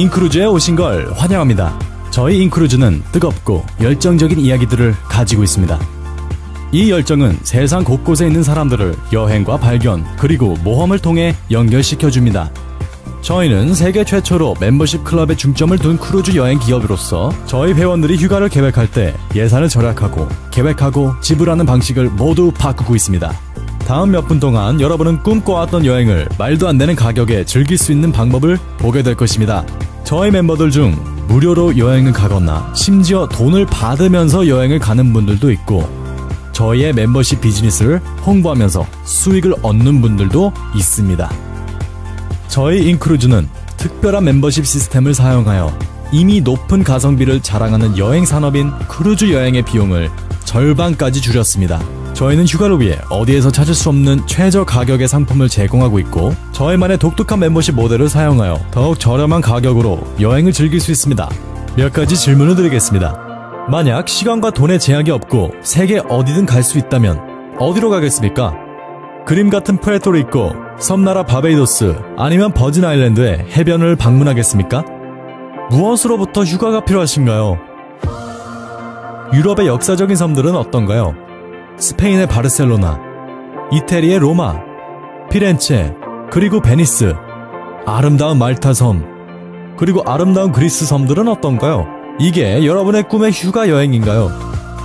인크루즈에 오신 걸 환영합니다. 저희 인크루즈는 뜨겁고 열정적인 이야기들을 가지고 있습니다. 이 열정은 세상 곳곳에 있는 사람들을 여행과 발견 그리고 모험을 통해 연결시켜줍니다. 저희는 세계 최초로 멤버십 클럽에 중점을 둔 크루즈 여행 기업으로서 저희 회원들이 휴가를 계획할 때 예산을 절약하고 계획하고 지불하는 방식을 모두 바꾸고 있습니다. 다음 몇 분 동안 여러분은 꿈꿔왔던 여행을 말도 안 되는 가격에 즐길 수 있는 방법을 보게 될 것입니다. 저희 멤버들 중 무료로 여행을 가거나 심지어 돈을 받으면서 여행을 가는 분들도 있고 저희의 멤버십 비즈니스를 홍보하면서 수익을 얻는 분들도 있습니다. 저희 인크루즈는 특별한 멤버십 시스템을 사용하여 이미 높은 가성비를 자랑하는 여행 산업인 크루즈 여행의 비용을 절반까지 줄였습니다. 저희는 휴가를 위해 어디에서 찾을 수 없는 최저 가격의 상품을 제공하고 있고 저희만의 독특한 멤버십 모델을 사용하여 더욱 저렴한 가격으로 여행을 즐길 수 있습니다. 몇 가지 질문을 드리겠습니다. 만약 시간과 돈의 제약이 없고 세계 어디든 갈 수 있다면 어디로 가겠습니까? 그림 같은 푸에르토리코, 섬나라 바베이도스 아니면 버진 아일랜드의 해변을 방문하겠습니까? 무엇으로부터 휴가가 필요하신가요? 유럽의 역사적인 섬들은 어떤가요? 스페인의 바르셀로나, 이태리의 로마, 피렌체, 그리고 베니스, 아름다운 말타 섬, 그리고 아름다운 그리스 섬들은 어떤가요? 이게 여러분의 꿈의 휴가 여행인가요?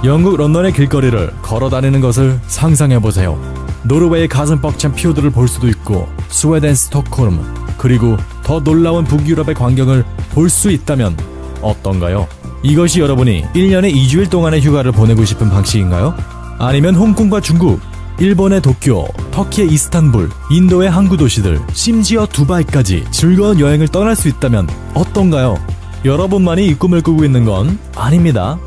영국 런던의 길거리를 걸어다니는 것을 상상해보세요. 노르웨이의 가슴 벅찬 피오드를 볼 수도 있고 스웨덴 스톡홀m 그리고 더 놀라운 북유럽의 광경을 볼 수 있다면 어떤가요? 이것이 여러분이 1년에 2주일 동안의 휴가를 보내고 싶은 방식인가요? 아니면 홍콩과 중국, 일본의 도쿄, 터키의 이스탄불, 인도의 항구 도시들, 심지어 두바이까지 즐거운 여행을 떠날 수 있다면 어떤가요? 여러분만이 이 꿈을 꾸고 있는 건 아닙니다.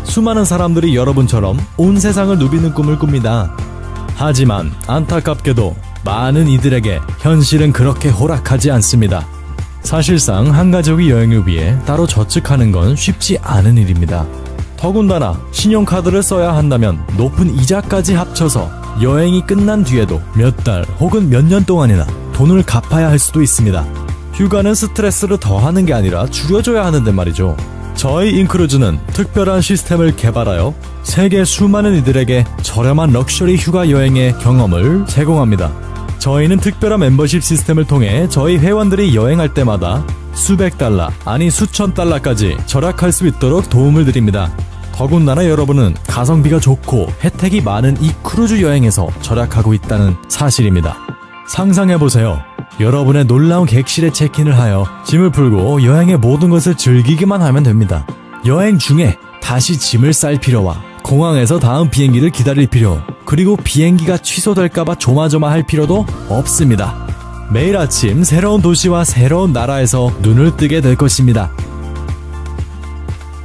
수많은 사람들이 여러분처럼 온 세상을 누비는 꿈을 꿉니다. 하지만 안타깝게도 많은 이들에게 현실은 그렇게 호락하지 않습니다. 사실상 한 가족이 여행을 위해 따로 저축하는 건 쉽지 않은 일입니다. 더군다나 신용카드를 써야 한다면 높은 이자까지 합쳐서 여행이 끝난 뒤에도 몇 달 혹은 몇 년 동안이나 돈을 갚아야 할 수도 있습니다. 휴가는 스트레스를 더하는 게 아니라 줄여줘야 하는데 말이죠. 저희 인크루즈는 특별한 시스템을 개발하여 세계 수많은 이들에게 저렴한 럭셔리 휴가 여행의 경험을 제공합니다. 저희는 특별한 멤버십 시스템을 통해 저희 회원들이 여행할 때마다 수백 달러, 아니 수천 달러까지 절약할 수 있도록 도움을 드립니다. 더군다나 여러분은 가성비가 좋고 혜택이 많은 이 크루즈 여행에서 절약하고 있다는 사실입니다. 상상해보세요. 여러분의 놀라운 객실에 체크인을 하여 짐을 풀고 여행의 모든 것을 즐기기만 하면 됩니다. 여행 중에 다시 짐을 쌀 필요와 공항에서 다음 비행기를 기다릴 필요, 그리고 비행기가 취소될까봐 조마조마할 필요도 없습니다. 매일 아침 새로운 도시와 새로운 나라에서 눈을 뜨게 될 것입니다.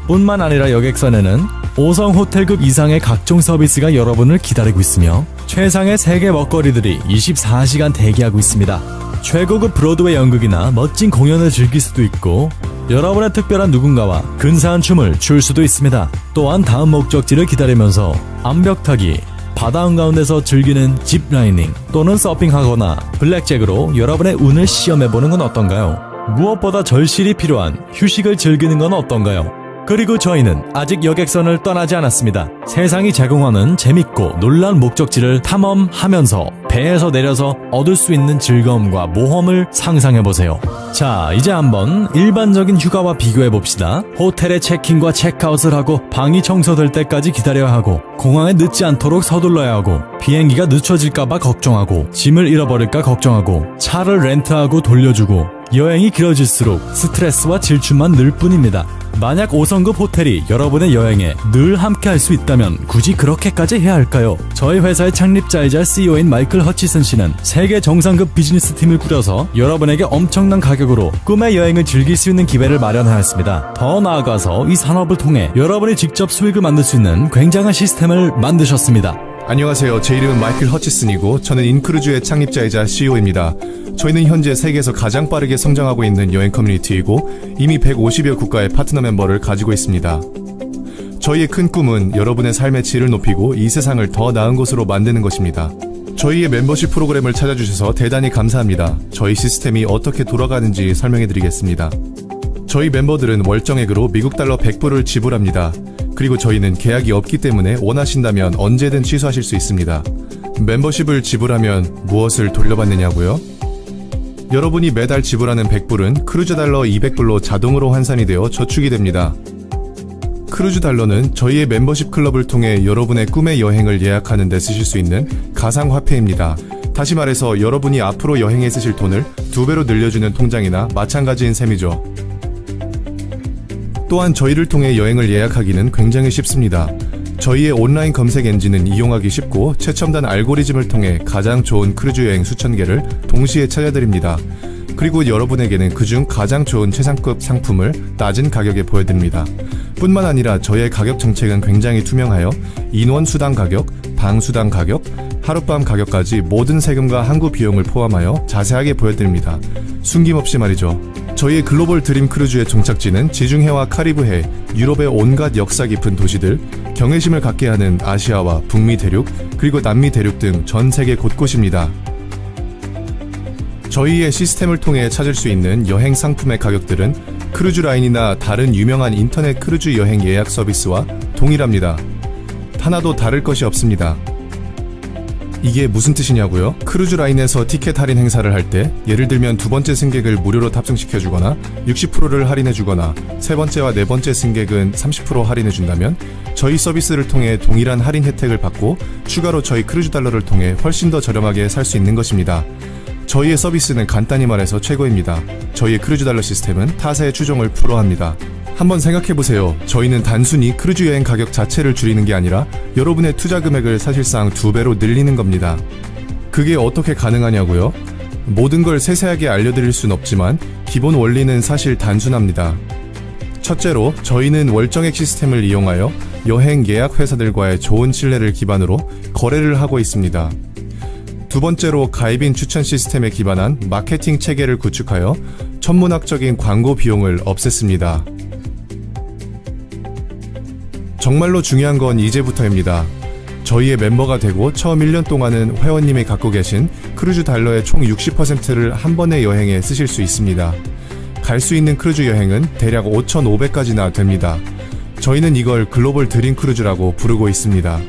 뿐만 아니라 여객선에는 5성 호텔급 이상의 각종 서비스가 여러분을 기다리고 있으며 최상의 세계 먹거리들이 24시간 대기하고 있습니다. 최고급 브로드웨이 연극이나 멋진 공연을 즐길 수도 있고 여러분의 특별한 누군가와 근사한 춤을 출 수도 있습니다. 또한 다음 목적지를 기다리면서 암벽타기, 바다 한가운데서 즐기는 짚라이닝 또는 서핑하거나 블랙잭으로 여러분의 운을 시험해보는 건 어떤가요? 무엇보다 절실히 필요한 휴식을 즐기는 건 어떤가요? 그리고 저희는 아직 여객선을 떠나지 않았습니다. 세상이 제공하는 재밌고 놀라운 목적지를 탐험하면서 배에서 내려서 얻을 수 있는 즐거움과 모험을 상상해보세요. 자, 이제 한번 일반적인 휴가와 비교해봅시다. 호텔에 체크인과 체크아웃을 하고 방이 청소될 때까지 기다려야 하고 공항에 늦지 않도록 서둘러야 하고 비행기가 늦춰질까봐 걱정하고 짐을 잃어버릴까 걱정하고 차를 렌트하고 돌려주고 여행이 길어질수록 스트레스와 질투만 늘 뿐입니다. 만약 5성급 호텔이 여러분의 여행에 늘 함께 할 수 있다면 굳이 그렇게까지 해야 할까요? 저희 회사의 창립자이자 CEO인 마이클 허치슨 씨는 세계 정상급 비즈니스 팀을 꾸려서 여러분에게 엄청난 가격으로 꿈의 여행을 즐길 수 있는 기회를 마련하였습니다. 더 나아가서 이 산업을 통해 여러분이 직접 수익을 만들 수 있는 굉장한 시스템을 만드셨습니다. 안녕하세요. 제 이름은 마이클 허치슨이고 저는 인크루즈의 창립자이자 CEO입니다. 저희는 현재 세계에서 가장 빠르게 성장하고 있는 여행 커뮤니티이고 이미 150여 국가의 파트너 멤버를 가지고 있습니다. 저희의 큰 꿈은 여러분의 삶의 질을 높이고 이 세상을 더 나은 곳으로 만드는 것입니다. 저희의 멤버십 프로그램을 찾아주셔서 대단히 감사합니다. 저희 시스템이 어떻게 돌아가는지 설명해드리겠습니다. 저희 멤버들은 월정액으로 미국 달러 100불을 지불합니다. 그리고 저희는 계약이 없기 때문에 원하신다면 언제든 취소하실 수 있습니다. 멤버십을 지불하면 무엇을 돌려받느냐고요? 여러분이 매달 지불하는 100불은 크루즈 달러 200불로 자동으로 환산이 되어 저축이 됩니다. 크루즈 달러는 저희의 멤버십 클럽을 통해 여러분의 꿈의 여행을 예약하는 데 쓰실 수 있는 가상화폐입니다. 다시 말해서 여러분이 앞으로 여행에 쓰실 돈을 2배로 늘려주는 통장이나 마찬가지인 셈이죠. 또한 저희를 통해 여행을 예약하기는 굉장히 쉽습니다. 저희의 온라인 검색 엔진은 이용하기 쉽고 최첨단 알고리즘을 통해 가장 좋은 크루즈 여행 수천 개를 동시에 찾아드립니다. 그리고 여러분에게는 그중 가장 좋은 최상급 상품을 낮은 가격에 보여드립니다. 뿐만 아니라 저희의 가격 정책은 굉장히 투명하여 인원 수당 가격, 방 수당 가격, 하룻밤 가격까지 모든 세금과 항구 비용을 포함하여 자세하게 보여드립니다. 숨김없이 말이죠. 저희의 글로벌 드림 크루즈의 종착지는 지중해와 카리브해, 유럽의 온갖 역사 깊은 도시들, 경외심을 갖게 하는 아시아와 북미 대륙, 그리고 남미 대륙 등 전 세계 곳곳입니다. 저희의 시스템을 통해 찾을 수 있는 여행 상품의 가격들은 크루즈 라인이나 다른 유명한 인터넷 크루즈 여행 예약 서비스와 동일합니다. 하나도 다를 것이 없습니다. 이게 무슨 뜻이냐고요? 크루즈 라인에서 티켓 할인 행사를 할 때 예를 들면 두 번째 승객을 무료로 탑승시켜주거나 60%를 할인해주거나 세 번째와 네 번째 승객은 30% 할인해준다면 저희 서비스를 통해 동일한 할인 혜택을 받고 추가로 저희 크루즈 달러를 통해 훨씬 더 저렴하게 살 수 있는 것입니다. 저희의 서비스는 간단히 말해서 최고입니다. 저희의 크루즈 달러 시스템은 타사의 추종을 불허합니다. 한번 생각해보세요. 저희는 단순히 크루즈 여행 가격 자체를 줄이는 게 아니라 여러분의 투자 금액을 사실상 2배로 늘리는 겁니다. 그게 어떻게 가능하냐고요? 모든 걸 세세하게 알려드릴 순 없지만 기본 원리는 사실 단순합니다. 첫째로 저희는 월정액 시스템을 이용하여 여행 예약 회사들과의 좋은 신뢰를 기반으로 거래를 하고 있습니다. 두 번째로 가입인 추천 시스템에 기반한 마케팅 체계를 구축하여 천문학적인 광고 비용을 없앴습니다. 정말로 중요한 건 이제부터입니다. 저희의 멤버가 되고 처음 1년 동안은 회원님이 갖고 계신 크루즈 달러의 총 60%를 한 번의 여행에 쓰실 수 있습니다. 갈 수 있는 크루즈 여행은 대략 5,500까지나 됩니다. 저희는 이걸 글로벌 드림 크루즈라고 부르고 있습니다.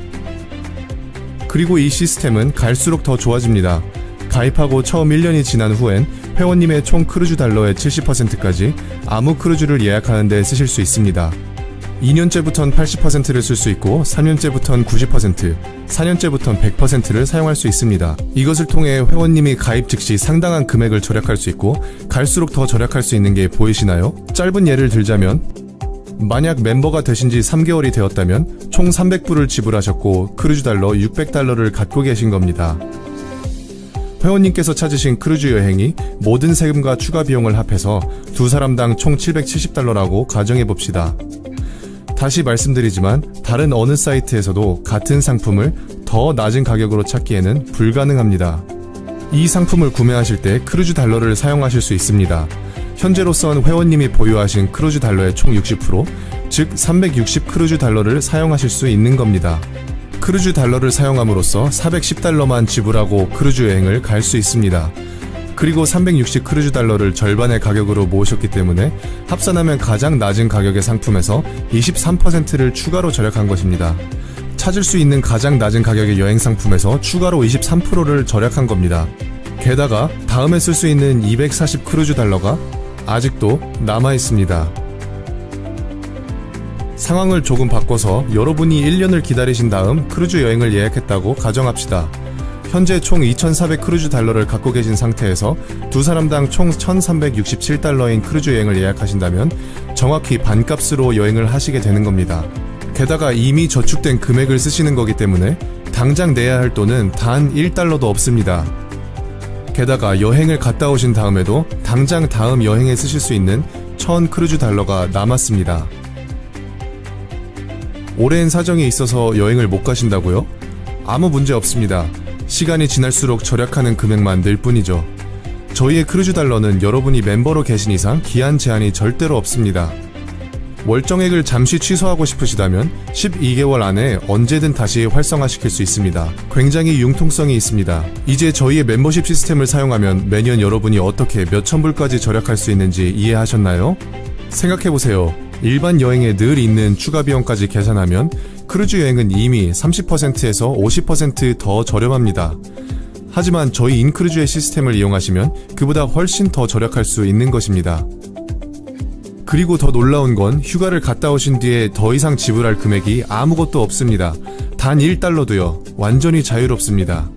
그리고 이 시스템은 갈수록 더 좋아집니다. 가입하고 처음 1년이 지난 후엔 회원님의 총 크루즈 달러의 70%까지 아무 크루즈를 예약하는 데 쓰실 수 있습니다. 2년째부턴 80%를 쓸 수 있고 3년째부턴 90%, 4년째부턴 100%를 사용할 수 있습니다. 이것을 통해 회원님이 가입 즉시 상당한 금액을 절약할 수 있고 갈수록 더 절약할 수 있는 게 보이시나요? 짧은 예를 들자면 만약 멤버가 되신 지 3개월이 되었다면 총 300불을 지불하셨고 크루즈 달러 600달러를 갖고 계신 겁니다. 회원님께서 찾으신 크루즈 여행이 모든 세금과 추가 비용을 합해서 두 사람당 총 770달러라고 가정해봅시다. 다시 말씀드리지만 다른 어느 사이트에서도 같은 상품을 더 낮은 가격으로 찾기에는 불가능합니다. 이 상품을 구매하실 때 크루즈 달러를 사용하실 수 있습니다. 현재로선 회원님이 보유하신 크루즈 달러의 총 60%, 즉 360 크루즈 달러를 사용하실 수 있는 겁니다. 크루즈 달러를 사용함으로써 410달러만 지불하고 크루즈 여행을 갈 수 있습니다. 그리고 360 크루즈 달러를 절반의 가격으로 모으셨기 때문에 합산하면 가장 낮은 가격의 상품에서 23%를 추가로 절약한 것입니다. 찾을 수 있는 가장 낮은 가격의 여행 상품에서 추가로 23%를 절약한 겁니다. 게다가 다음에 쓸 수 있는 240 크루즈 달러가 아직도 남아 있습니다. 상황을 조금 바꿔서 여러분이 1년을 기다리신 다음 크루즈 여행을 예약했다고 가정합시다. 현재 총 2,400 크루즈 달러를 갖고 계신 상태에서 두 사람당 총 1,367달러인 크루즈 여행을 예약하신다면 정확히 반값으로 여행을 하시게 되는 겁니다. 게다가 이미 저축된 금액을 쓰시는 거기 때문에 당장 내야 할 돈은 단 1달러도 없습니다. 게다가 여행을 갔다 오신 다음에도 당장 다음 여행에 쓰실 수 있는 1,000 크루즈 달러가 남았습니다. 오랜 사정이 있어서 여행을 못 가신다고요? 아무 문제 없습니다. 시간이 지날수록 절약하는 금액만 늘 뿐이죠. 저희의 크루즈 달러는 여러분이 멤버로 계신 이상 기한 제한이 절대로 없습니다. 월정액을 잠시 취소하고 싶으시다면 12개월 안에 언제든 다시 활성화시킬 수 있습니다. 굉장히 융통성이 있습니다. 이제 저희의 멤버십 시스템을 사용하면 매년 여러분이 어떻게 몇천 불까지 절약할 수 있는지 이해하셨나요? 생각해보세요. 일반 여행에 늘 있는 추가 비용까지 계산하면 크루즈 여행은 이미 30%에서 50% 더 저렴합니다. 하지만 저희 인크루즈의 시스템을 이용하시면 그보다 훨씬 더 절약할 수 있는 것입니다. 그리고 더 놀라운 건 휴가를 갔다 오신 뒤에 더 이상 지불할 금액이 아무것도 없습니다. 단 1달러도요. 완전히 자유롭습니다.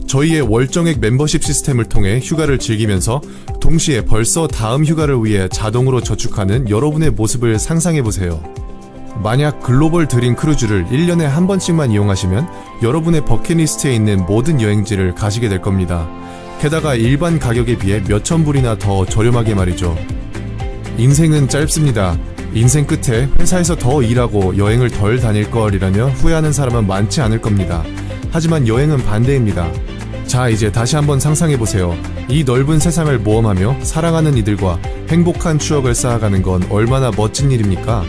저희의 월정액 멤버십 시스템을 통해 휴가를 즐기면서 동시에 벌써 다음 휴가를 위해 자동으로 저축하는 여러분의 모습을 상상해보세요. 만약 글로벌 드림 크루즈를 1년에 한 번씩만 이용하시면 여러분의 버킷리스트에 있는 모든 여행지를 가시게 될 겁니다. 게다가 일반 가격에 비해 몇천 불이나 더 저렴하게 말이죠. 인생은 짧습니다. 인생 끝에 회사에서 더 일하고 여행을 덜 다닐 걸이라며 후회하는 사람은 많지 않을 겁니다. 하지만 여행은 반대입니다. 자, 이제 다시 한번 상상해보세요. 이 넓은 세상을 모험하며 사랑하는 이들과 행복한 추억을 쌓아가는 건 얼마나 멋진 일입니까?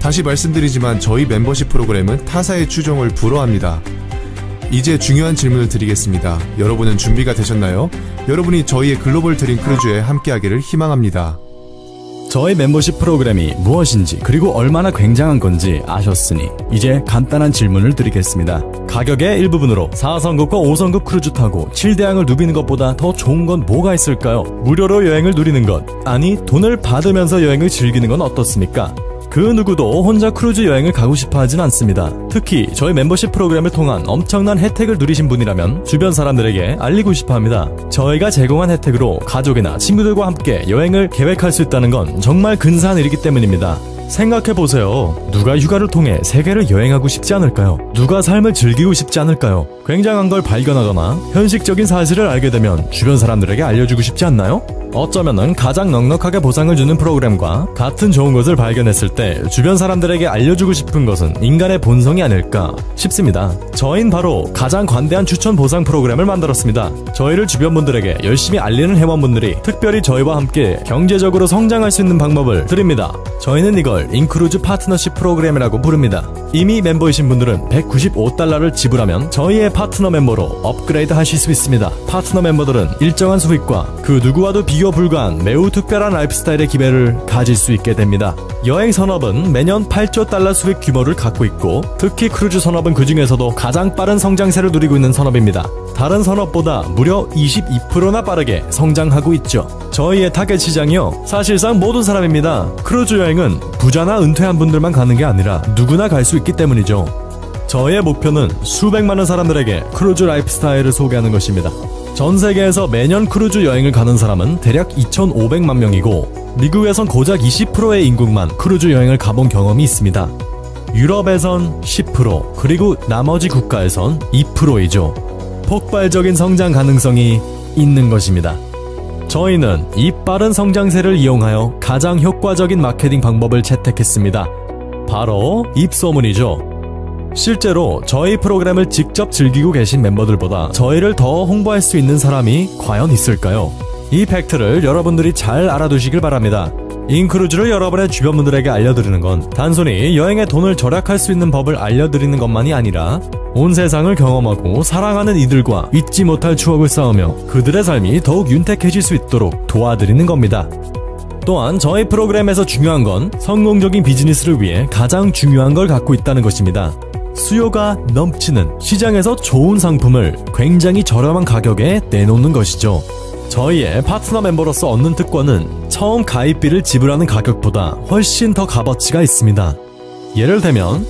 다시 말씀드리지만 저희 멤버십 프로그램은 타사의 추종을 불허합니다. 이제 중요한 질문을 드리겠습니다. 여러분은 준비가 되셨나요? 여러분이 저희의 글로벌 드림 크루즈에 함께하기를 희망합니다. 저희 멤버십 프로그램이 무엇인지 그리고 얼마나 굉장한 건지 아셨으니 이제 간단한 질문을 드리겠습니다. 가격의 일부분으로 4성급과 5성급 크루즈 타고 7대양을 누비는 것보다 더 좋은 건 뭐가 있을까요? 무료로 여행을 누리는 것, 아니 돈을 받으면서 여행을 즐기는 건 어떻습니까? 그 누구도 혼자 크루즈 여행을 가고 싶어 하진 않습니다. 특히 저희 멤버십 프로그램을 통한 엄청난 혜택을 누리신 분이라면 주변 사람들에게 알리고 싶어 합니다. 저희가 제공한 혜택으로 가족이나 친구들과 함께 여행을 계획할 수 있다는 건 정말 근사한 일이기 때문입니다. 생각해보세요. 누가 휴가를 통해 세계를 여행하고 싶지 않을까요? 누가 삶을 즐기고 싶지 않을까요? 굉장한 걸 발견하거나 현실적인 사실을 알게 되면 주변 사람들에게 알려주고 싶지 않나요? 어쩌면은 가장 넉넉하게 보상을 주는 프로그램과 같은 좋은 것을 발견했을 때 주변 사람들에게 알려주고 싶은 것은 인간의 본성이 아닐까 싶습니다. 저희는 바로 가장 관대한 추천 보상 프로그램을 만들었습니다. 저희를 주변 분들에게 열심히 알리는 회원분들이 특별히 저희와 함께 경제적으로 성장할 수 있는 방법을 드립니다. 저희는 이걸 인크루즈 파트너십 프로그램이라고 부릅니다. 이미 멤버이신 분들은 195달러를 지불하면 저희의 파트너 멤버로 업그레이드 하실 수 있습니다. 파트너 멤버들은 일정한 수익과 그 누구와도 비교 불가한 매우 특별한 라이프스타일의 기회를 가질 수 있게 됩니다. 여행 산업은 매년 8조 달러 수익 규모를 갖고 있고 특히 크루즈 산업은 그 중에서도 가장 빠른 성장세를 누리고 있는 산업입니다. 다른 산업보다 무려 22%나 빠르게 성장하고 있죠. 저희의 타겟 시장이요, 사실상 모든 사람입니다. 크루즈 여행은 부자나 은퇴한 분들만 가는 게 아니라 누구나 갈 수 있기 때문이죠. 저희의 목표는 수백 많은 사람들에게 크루즈 라이프 스타일을 소개하는 것입니다. 전 세계에서 매년 크루즈 여행을 가는 사람은 대략 2,500만 명이고 미국에선 고작 20%의 인구만 크루즈 여행을 가본 경험이 있습니다. 유럽에선 10%, 그리고 나머지 국가에선 2%이죠. 폭발적인 성장 가능성이 있는 것입니다. 저희는 이 빠른 성장세를 이용하여 가장 효과적인 마케팅 방법을 채택했습니다. 바로 입소문이죠. 실제로 저희 프로그램을 직접 즐기고 계신 멤버들보다 저희를 더 홍보할 수 있는 사람이 과연 있을까요? 이 팩트를 여러분들이 잘 알아두시길 바랍니다. 인크루즈를 여러분의 주변 분들에게 알려드리는 건 단순히 여행에 돈을 절약할 수 있는 법을 알려드리는 것만이 아니라 온 세상을 경험하고 사랑하는 이들과 잊지 못할 추억을 쌓으며 그들의 삶이 더욱 윤택해질 수 있도록 도와드리는 겁니다. 또한 저희 프로그램에서 중요한 건 성공적인 비즈니스를 위해 가장 중요한 걸 갖고 있다는 것입니다. 수요가 넘치는 시장에서 좋은 상품을 굉장히 저렴한 가격에 내놓는 것이죠. 저희의 파트너 멤버로서 얻는 특권은 처음 가입비를 지불하는 가격보다 훨씬 더 값어치가 있습니다. 예를 들면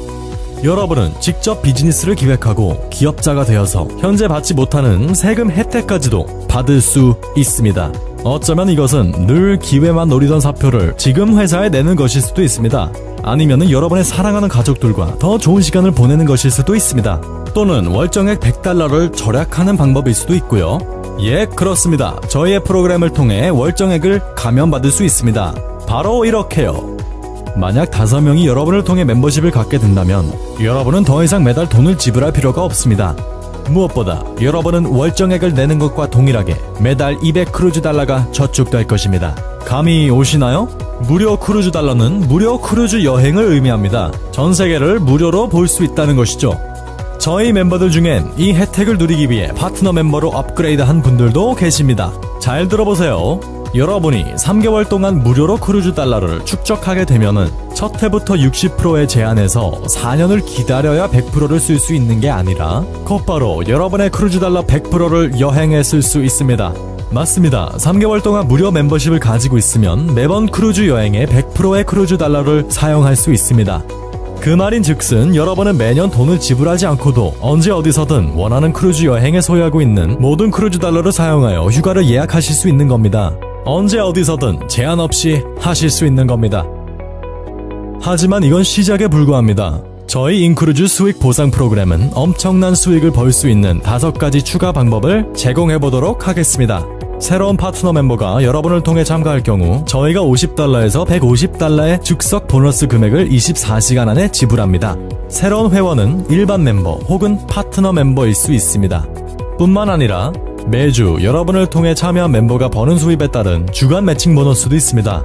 여러분은 직접 비즈니스를 기획하고 기업자가 되어서 현재 받지 못하는 세금 혜택까지도 받을 수 있습니다. 어쩌면 이것은 늘 기회만 노리던 사표를 지금 회사에 내는 것일 수도 있습니다. 아니면 여러분의 사랑하는 가족들과 더 좋은 시간을 보내는 것일 수도 있습니다. 또는 월정액 100달러를 절약하는 방법일 수도 있고요. 예, 그렇습니다. 저희의 프로그램을 통해 월정액을 감면받을 수 있습니다. 바로 이렇게요. 만약 5명이 여러분을 통해 멤버십을 갖게 된다면 여러분은 더 이상 매달 돈을 지불할 필요가 없습니다. 무엇보다 여러분은 월정액을 내는 것과 동일하게 매달 200 크루즈 달러가 저축될 것입니다. 감이 오시나요? 무료 크루즈 달러는 무료 크루즈 여행을 의미합니다. 전 세계를 무료로 볼 수 있다는 것이죠. 저희 멤버들 중엔 이 혜택을 누리기 위해 파트너 멤버로 업그레이드한 분들도 계십니다. 잘 들어보세요. 여러분이 3개월 동안 무료로 크루즈 달러를 축적하게 되면은 첫 해부터 60%의 제한에서 4년을 기다려야 100%를 쓸 수 있는 게 아니라 곧바로 여러분의 크루즈 달러 100%를 여행에 쓸 수 있습니다. 맞습니다. 3개월 동안 무료 멤버십을 가지고 있으면 매번 크루즈 여행에 100%의 크루즈 달러를 사용할 수 있습니다. 그 말인 즉슨 여러분은 매년 돈을 지불하지 않고도 언제 어디서든 원하는 크루즈 여행에 소유하고 있는 모든 크루즈 달러를 사용하여 휴가를 예약하실 수 있는 겁니다. 언제 어디서든 제한 없이 하실 수 있는 겁니다. 하지만 이건 시작에 불과합니다. 저희 인크루즈 수익 보상 프로그램은 엄청난 수익을 벌 수 있는 5가지 추가 방법을 제공해 보도록 하겠습니다. 새로운 파트너 멤버가 여러분을 통해 참가할 경우 저희가 $50에서 $150의 즉석 보너스 금액을 24시간 안에 지불합니다. 새로운 회원은 일반 멤버 혹은 파트너 멤버일 수 있습니다. 뿐만 아니라 매주 여러분을 통해 참여한 멤버가 버는 수입에 따른 주간 매칭 보너스도 있습니다.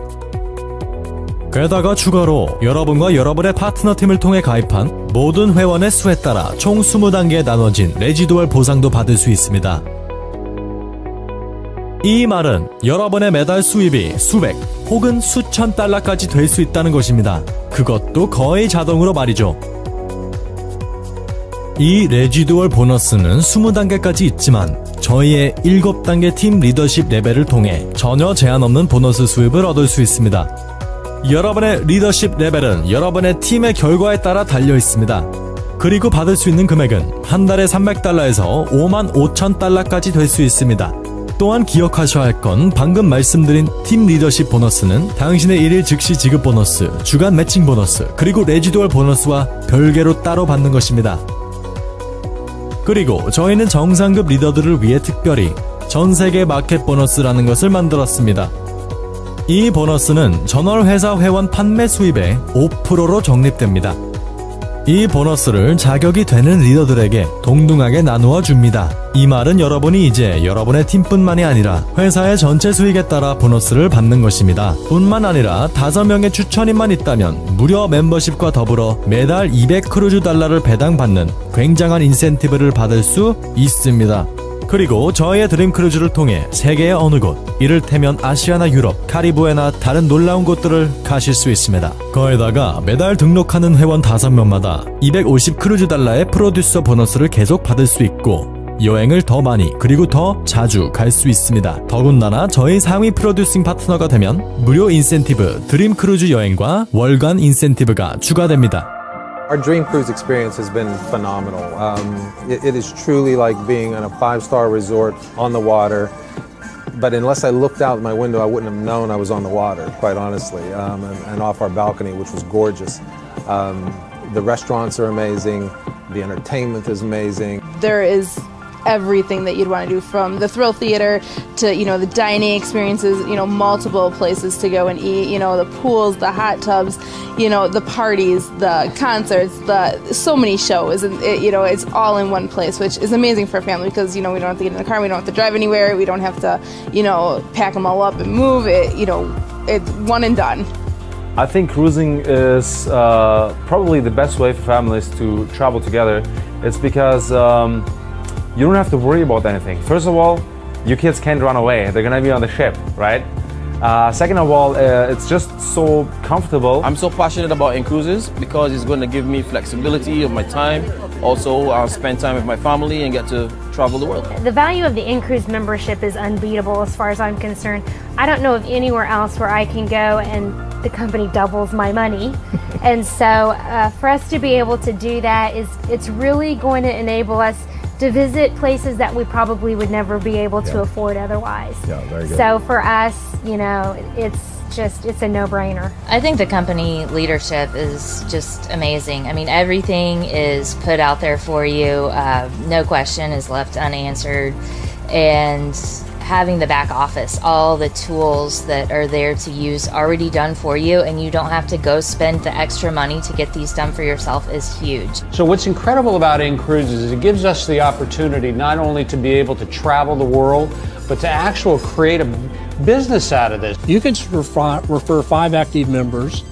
게다가 추가로 여러분과 여러분의 파트너 팀을 통해 가입한 모든 회원의 수에 따라 총 20단계에 나눠진 레지두얼 보상도 받을 수 있습니다. 이 말은 여러분의 매달 수입이 수백 혹은 수천 달러까지 될 수 있다는 것입니다. 그것도 거의 자동으로 말이죠. 이 레지두얼 보너스는 20단계까지 있지만 저희의 7단계 팀 리더십 레벨을 통해 전혀 제한 없는 보너스 수입을 얻을 수 있습니다. 여러분의 리더십 레벨은 여러분의 팀의 결과에 따라 달려 있습니다. 그리고 받을 수 있는 금액은 한 달에 $300에서 $55,000까지 될 수 있습니다. 또한 기억하셔야 할 건 방금 말씀드린 팀 리더십 보너스는 당신의 1일 즉시 지급 보너스, 주간 매칭 보너스, 그리고 레지두얼 보너스와 별개로 따로 받는 것입니다. 그리고 저희는 정상급 리더들을 위해 특별히 전세계 마켓 보너스라는 것을 만들었습니다. 이 보너스는 전월 회사 회원 판매 수입의 5%로 적립됩니다. 이 보너스를 자격이 되는 리더들에게 동등하게 나누어 줍니다. 이 말은 여러분이 이제 여러분의 팀뿐만이 아니라 회사의 전체 수익에 따라 보너스를 받는 것입니다. 뿐만 아니라 5명의 추천인만 있다면 무료 멤버십과 더불어 매달 200크루즈 달러를 배당받는 굉장한 인센티브를 받을 수 있습니다. 그리고 저희의 드림 크루즈를 통해 세계의 어느 곳, 이를테면 아시아나 유럽, 카리브해나 다른 놀라운 곳들을 가실 수 있습니다. 거기다가 매달 등록하는 회원 5명마다 250 크루즈 달러의 프로듀서 보너스를 계속 받을 수 있고 여행을 더 많이 그리고 더 자주 갈 수 있습니다. 더군다나 저희 상위 프로듀싱 파트너가 되면 무료 인센티브 드림 크루즈 여행과 월간 인센티브가 추가됩니다. Our Dream Cruise experience has been phenomenal. It is truly like being in a 5-star resort on the water. But unless I looked out my window, I wouldn't have known I was on the water, quite honestly, and off our balcony, which was gorgeous. The restaurants are amazing. The entertainment is amazing. There is everything that you'd want to do, from the thrill theater to, the dining experiences, multiple places to go and eat, the pools, the hot tubs, the parties, the concerts, so many shows, and it's all in one place, which is amazing for a family because, we don't have to get in the car, we don't have to drive anywhere, we don't have to, pack them all up and move it, it's one and done. I think cruising is probably the best way for families to travel together. It's because you don't have to worry about anything. First of all, your kids can't run away. They're gonna be on the ship, right? Second of all, it's just so comfortable. I'm so passionate about cruises because it's going to give me flexibility of my time. Also, I'll spend time with my family and get to travel the world. The value of the InCruise membership is unbeatable as far as I'm concerned. I don't know of anywhere else where I can go and the company doubles my money. And so for us to be able to do that, it's really going to enable us to visit places that we probably would never be able to afford otherwise. Yeah, very good. So for us, it's a no-brainer. I think the company leadership is just amazing. I mean, everything is put out there for you. No question is left unanswered. And having the back office, all the tools that are there to use already done for you, and you don't have to go spend the extra money to get these done for yourself is huge. So what's incredible about InCruise is it gives us the opportunity not only to be able to travel the world, but to actually create a business out of this. You can refer 5 active members,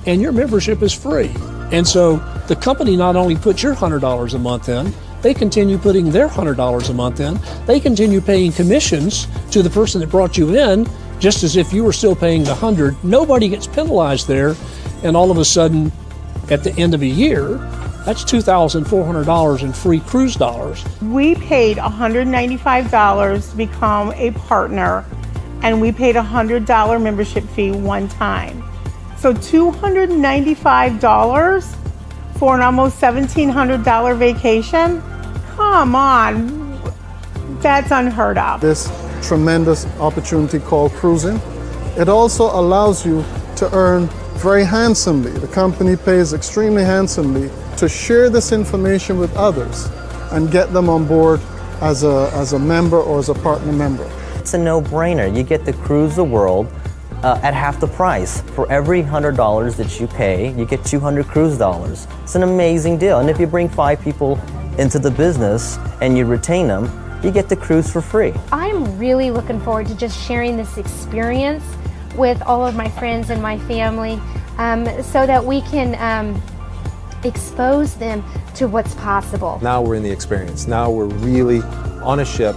and your membership is free. And so the company not only puts your $100 a month in, they continue putting their $100 a month in. They continue paying commissions to the person that brought you in, just as if you were still paying the 100. Nobody gets penalized there, and all of a sudden, at the end of a year, that's $2,400 in free cruise dollars. We paid $195 to become a partner, and we paid a $100 membership fee one time. So $295 for an almost $1,700 vacation? Come on, that's unheard of. This tremendous opportunity called cruising. It also allows you to earn very handsomely. The company pays extremely handsomely to share this information with others and get them on board as a member or as a partner member. It's a no-brainer. You get to cruise the world at half the price. For every $100 that you pay, you get 200 cruise dollars. It's an amazing deal. And if you bring 5 people into the business and you retain them, you get to cruise for free. I'm really looking forward to just sharing this experience with all of my friends and my family so that we can expose them to what's possible. Now we're in the experience. Now we're really on a ship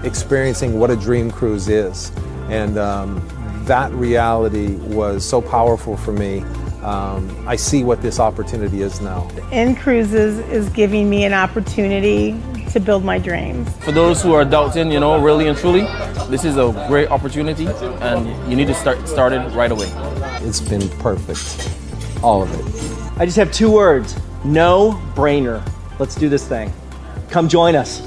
experiencing what a dream cruise is. And that reality was so powerful for me. I see what this opportunity is now. In Cruises is giving me an opportunity to build my dreams. For those who are doubting, really and truly, this is a great opportunity, and you need to start started right away. It's been perfect, all of it. I just have 2 words, no brainer. Let's do this thing. Come join us.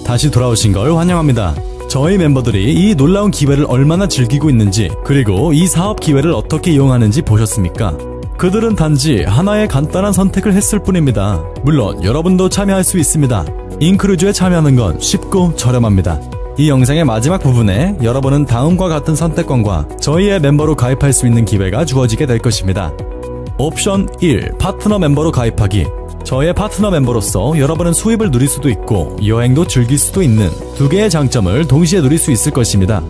다시 돌아오신 걸 환영합니다. 저희 멤버들이 이 놀라운 기회를 얼마나 즐기고 있는지, 그리고 이 사업 기회를 어떻게 이용하는지 보셨습니까? 그들은 단지 하나의 간단한 선택을 했을 뿐입니다. 물론 여러분도 참여할 수 있습니다. 인크루즈에 참여하는 건 쉽고 저렴합니다. 이 영상의 마지막 부분에 여러분은 다음과 같은 선택권과 저희의 멤버로 가입할 수 있는 기회가 주어지게 될 것입니다. 옵션 1. 파트너 멤버로 가입하기. 저의 파트너 멤버로서 여러분은 수입을 누릴 수도 있고 여행도 즐길 수도 있는 2개의 장점을 동시에 누릴 수 있을 것입니다.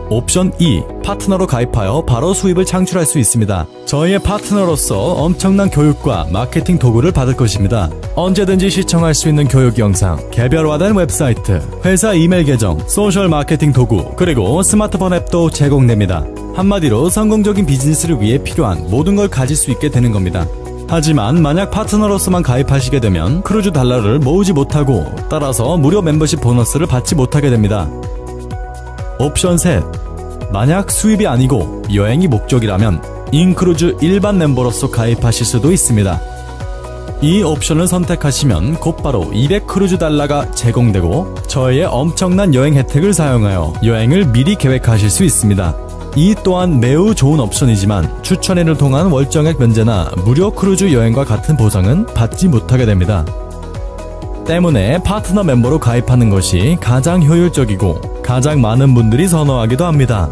옵션 2. 파트너로 가입하여 바로 수입을 창출할 수 있습니다. 저희의 파트너로서 엄청난 교육과 마케팅 도구를 받을 것입니다. 언제든지 시청할 수 있는 교육 영상, 개별화된 웹사이트, 회사 이메일 계정, 소셜 마케팅 도구, 그리고 스마트폰 앱도 제공됩니다. 한마디로 성공적인 비즈니스를 위해 필요한 모든 걸 가질 수 있게 되는 겁니다. 하지만 만약 파트너로서만 가입하시게 되면 크루즈 달러를 모으지 못하고 따라서 무료 멤버십 보너스를 받지 못하게 됩니다. 옵션 셋. 만약 수입이 아니고 여행이 목적이라면 인크루즈 일반 멤버로서 가입하실 수도 있습니다. 이 옵션을 선택하시면 곧바로 200 크루즈 달러가 제공되고 저희의 엄청난 여행 혜택을 사용하여 여행을 미리 계획하실 수 있습니다. 이 또한 매우 좋은 옵션이지만 추천회를 통한 월정액 면제나 무료 크루즈 여행과 같은 보상은 받지 못하게 됩니다. 때문에 파트너 멤버로 가입하는 것이 가장 효율적이고 가장 많은 분들이 선호하기도 합니다.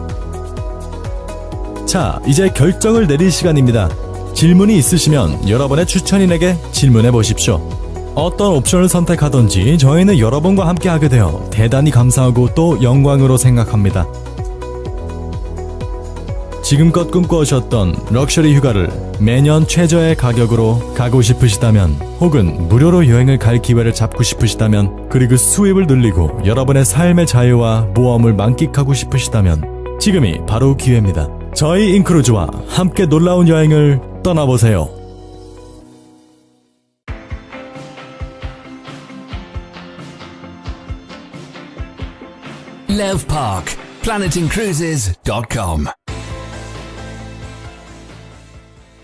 자, 이제 결정을 내릴 시간입니다. 질문이 있으시면 여러분의 추천인에게 질문해 보십시오. 어떤 옵션을 선택하든지 저희는 여러분과 함께 하게 되어 대단히 감사하고 또 영광으로 생각합니다. 지금껏 꿈꿔오셨던 럭셔리 휴가를 매년 최저의 가격으로 가고 싶으시다면, 혹은 무료로 여행을 갈 기회를 잡고 싶으시다면, 그리고 수입을 늘리고 여러분의 삶의 자유와 모험을 만끽하고 싶으시다면 지금이 바로 기회입니다. 저희 인크루즈와 함께 놀라운 여행을 떠나보세요. Lev Park, planetincruises.com